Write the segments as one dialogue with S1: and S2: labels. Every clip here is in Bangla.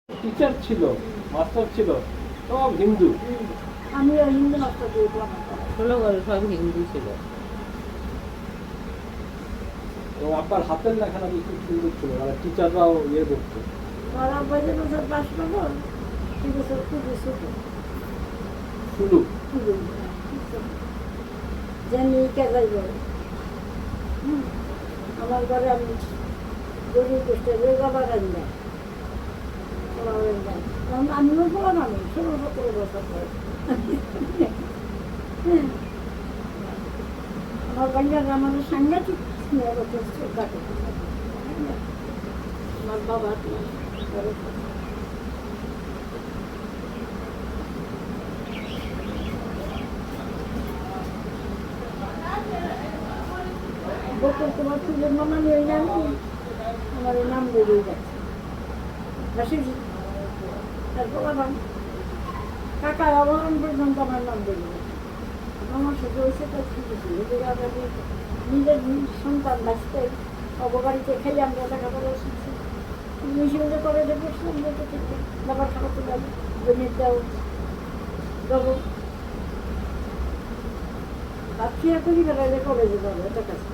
S1: টিচার ছিল, মাস্টার ছিল, সব হিন্দু।
S2: আমিও হিন্দু মাস্টার দিয়েছিলাম।
S3: ষোলো ঘরে সব হিন্দু ছিল।
S1: এবং আপনার হাতের লেখাটা খুব সুন্দর ছিল, মানে টিচাররাও ইয়ে করতো।
S2: ওরা বছর বছর পাশ পাবো, সে বছর খুবই ছোট
S1: শুরু
S2: জানি কে যাইব। আমার ঘরে আমি গরিব গোষ্ঠী রোগা বাগান দেয়, আমিও বললাম আমি 16-17 বছর পরে আমার বাড়ির আমাদের সাংঘাতিক কাটে। আমার বাবা বলতো তোমার ফুলের মামানি ওই নামে আমার এই নাম বেরিয়ে যাচ্ছে রাশিজি। তারপর আবার কাকা অবরণ পর্যন্ত আমার নাম বেরিয়ে যাচ্ছে। আমার সাথে হয়েছে তার ঠিক ছিল নিজের সন্তান বাঁচতে অববাড়িতে খেলে আমরা লেখাপড়া শিখছি। মিশিয়ে কলেজে বসলাম, যেতে ঠিক বাবার খাওয়াতে যাবো, জমির দাও যাবো ভাবছি এখনই বেড়াইলে কলেজে যাবো, এটা কাছে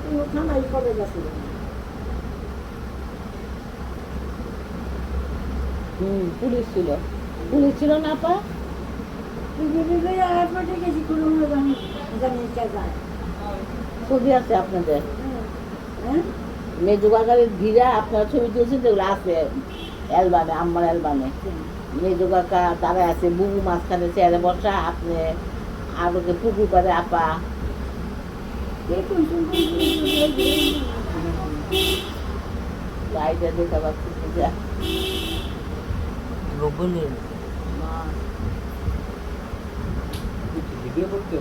S2: কোনো থানাই কলেজ আছে।
S3: পুলিশ ছিল, পুলিশ ছিল না পা
S2: এয়ারপোর্টে গেছি কোনো জানিয়ে যায়।
S3: ছবি আছে আপনাদের
S2: হ্যাঁ
S3: মেজু কাকারের ঘিরা আপনারা ছবি তুলছেন, যেগুলো আছে অ্যালবামে, আমার অ্যালবামে মেজু কাকা তারা আছে, বুবু মাঝখানে চেয়ারে বসা, আপনি আর ওকে পুকুর করে আপা। গাড়িটা দেখা পাচ্ছি যা রবনের
S1: ভিডিও করতে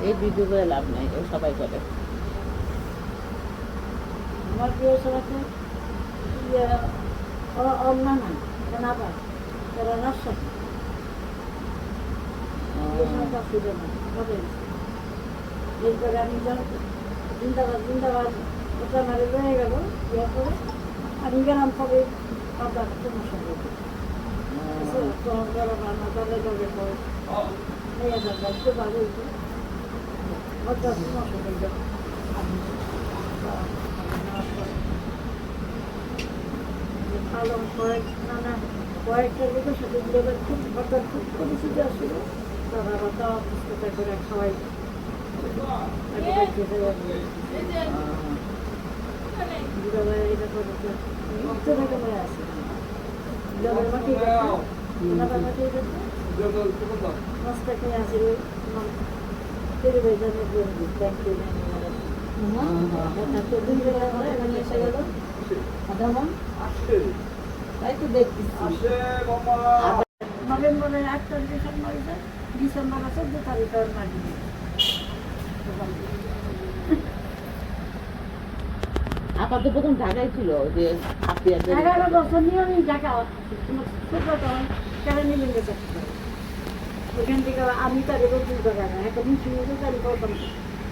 S3: এই ভিডিও করে লাভ নাই, ও সবাই করে।
S2: আমার প্রিয় সবাইকে অন্য নাই না পায় তারা রাজশাহী এরপরে আমি জিন্দাবাদ জিন্দাবাদ ওটা মারে রয়ে গেল। ইয়ার পরে আমি গেলাম সবে আপনার সমস্যা করতে তাদের যাবে পরে দায়িত্ব ভালো হয়েছে সমস্যা করবে। ভালো কয়েকটা লোকের সাথে খুব হঠাৎ খুব পরিচিত আসছিল, তারা আবার দাওয়া পুস্তকটা করে খাওয়াই তাই তো দেখতেছি নভেম্বরের 8 তারিখে সম্মান ডিসেম্বরের 14 তারিখে মারি
S3: আপাতত প্রথম ঢাকায় ছিল যে
S2: 11 বছর নিয়মিত ঢাকা ছোট কেন নিয়ে গেছে। ওইখান থেকে আমি তাদের রোজগার করা না একটা মিশিয়ে তারি করতাম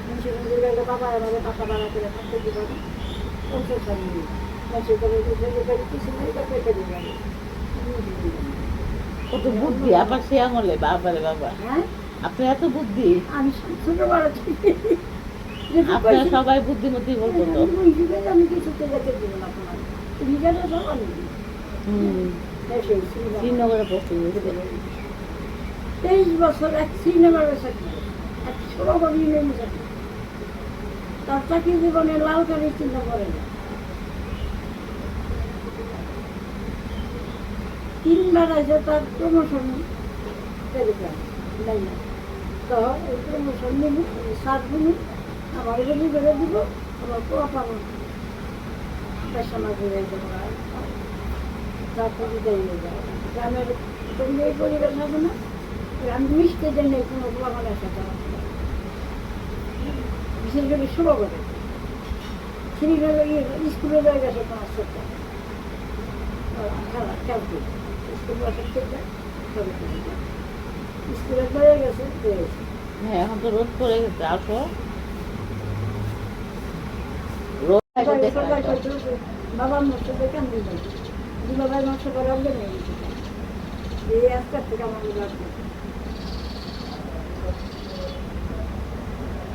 S2: মিশিয়ে গেলে বাবা আমাদের টাকা ভাড়া করে থাকতে দিবে না 50 নিয়ে
S3: কত বুদ্ধি আবার সে আমলে, বাবারে বাবা আপনার এত বুদ্ধি।
S2: আমি ছোট বড়
S3: আপনারা সবাই বুদ্ধিমতী বলবো তো।
S2: আমি কিছুতে যেতে দিব না তোমার রিজাল্টে সবাই
S3: শ্রীনগরে পড়তে
S2: 23 বছর এক শ্রীনগরে চাকরি, এক ছোট ইউনিয়নে চাকরি, তার চাকরি জীবনে লাল কালির চিন্তা করে না। 3 বার আছে তার প্রমোশন টেলিগ্রাম নাই না, তো এই প্রমোশন নিব 7 দিন আমার রেডি করে দিব, আমার পোয়া পাবো পেশানা ঘুরে দেবো তারপর বিদায় হয়ে যায়। গ্রামের তুমি এই পরিবেশ হবে না, গ্রাম মিশতে জন্য কোনো পোলাপানের সাথে বিশেষ করে শুরু করে শ্রীনগর স্কুলে রয়ে গেছে তোমার সাথে খেলা খেলতে স্কুল বাসা খেলতে স্কুলে রয়ে গেছে
S3: হ্যাঁ এখন তো রোদ পড়ে গেছে, আসো রোদ এসে দেখো আসো।
S2: বাবার মতো দেখান দিল দুলাভাই মাংস করার জন্য এই আজকে থেকে আমার লাগবে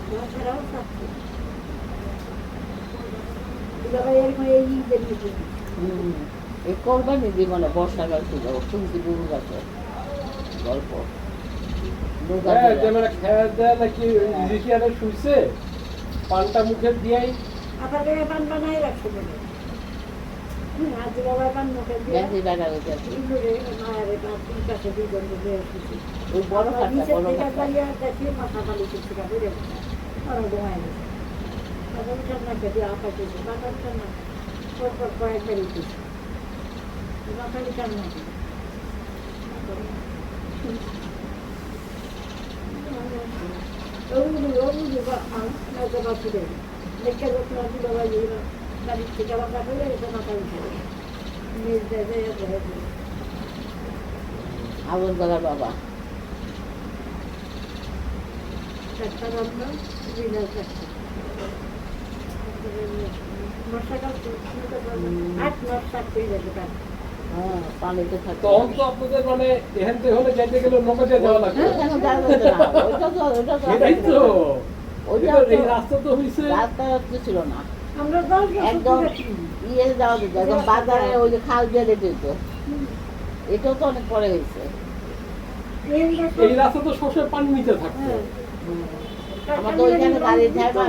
S2: তাছাড়াও থাকছে দুলাভাই এরকম এই ঈদের দিকে
S3: এই কোরবানি জীবনে বর্ষাকাল ছিল শুনছি গরু গাছে গল্প নৌকা
S1: হ্যাঁ
S3: দিয়ে।
S1: যে মানে খেয়ে দেয় নাকি ইজিশিয়ারে শুইছে পানটা মুখে দিয়েই
S2: আপনাদের পান বানাই রাখছে বলে আজ দুলাভাই পান মুখে দিয়ে
S3: গ্যাসি বেড়া হয়ে আছে
S2: ইন্দুরে মায়ের পান তিন কাছে দুজন বুঝে এসেছি
S3: ওই বড় খাতা
S2: নিচের
S3: বড়
S2: দিকে
S3: খাতা
S2: দাঁড়িয়ে দেখি মাথা খালি কিছু না বুঝে ওরা ঘুমায় গেছে তারপর উঠান না খেতে আপা কিছু বাটা উঠান না পরপর কয়েকবার উঠেছে মাথা উঠান না
S3: আগুন করার বাবা হ্যাঁ পানিতে থাকে
S1: তখন তো আপনাদের মানে এখান থেকে হলে যাইতে গেলে নৌকা দিয়ে যাওয়া লাগবে
S3: কেন যাবে না ওইটা তো
S1: এটাই তো
S3: ওইটা
S1: এটা-
S3: তো
S1: এই রাস্তা তো হইছে
S3: রাস্তা রাস্তা ছিল না
S2: আমরা
S3: একদম ইয়ে যাওয়া যেত একদম বাজারে ওই যে খাল দিয়ে যেতে হতো এটাও তো অনেক পরে হয়েছে
S1: এই রাস্তা তো সবসময় পানি নিচে থাকতো
S3: আমার তো ওইখানে গাড়ি ঝাড়বা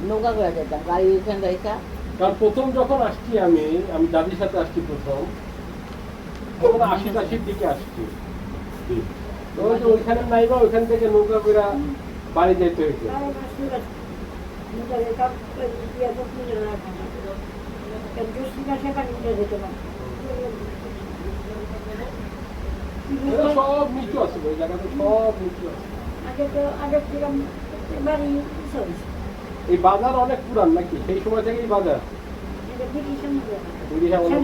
S3: নৌকা করে যেতাম গাড়ি ওইখানে রেখা
S1: কারণ প্রথম যখন আসছি আমি দাদির সাথে আসছি প্রথম তখন ৮০-৮০ দিকে আসছি তো ওই যে ওইখানে নাইবা ওইখান থেকে নৌকা করে বাড়ি যেতে হয়েছে এটা সব নিচু আছে ওই জায়গাতে সব নিচু আছে এই বাজার অনেক পুরান নাকি সেই সময় থেকেই বাজার ব্রিটিশ আমলে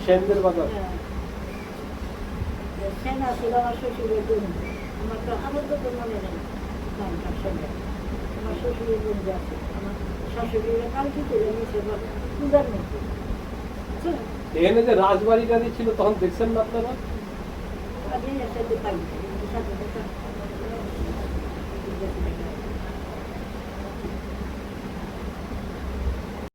S1: সেনদের বাজার
S2: সেনা ছিল আমার শ্বশুরের জন্য আমার তো আবদ্ধ তো মনে নেই নামটা সেনা আমার শ্বশুরের বন্ধু আছে আমার শাশুড়ির কালকে চলে নিয়েছে পূজার মধ্যে
S1: এখানে যে রাজবাড়ি গাড়ি ছিল তখন দেখছেন না আপনারা
S2: আমি সাথে পাই সাথে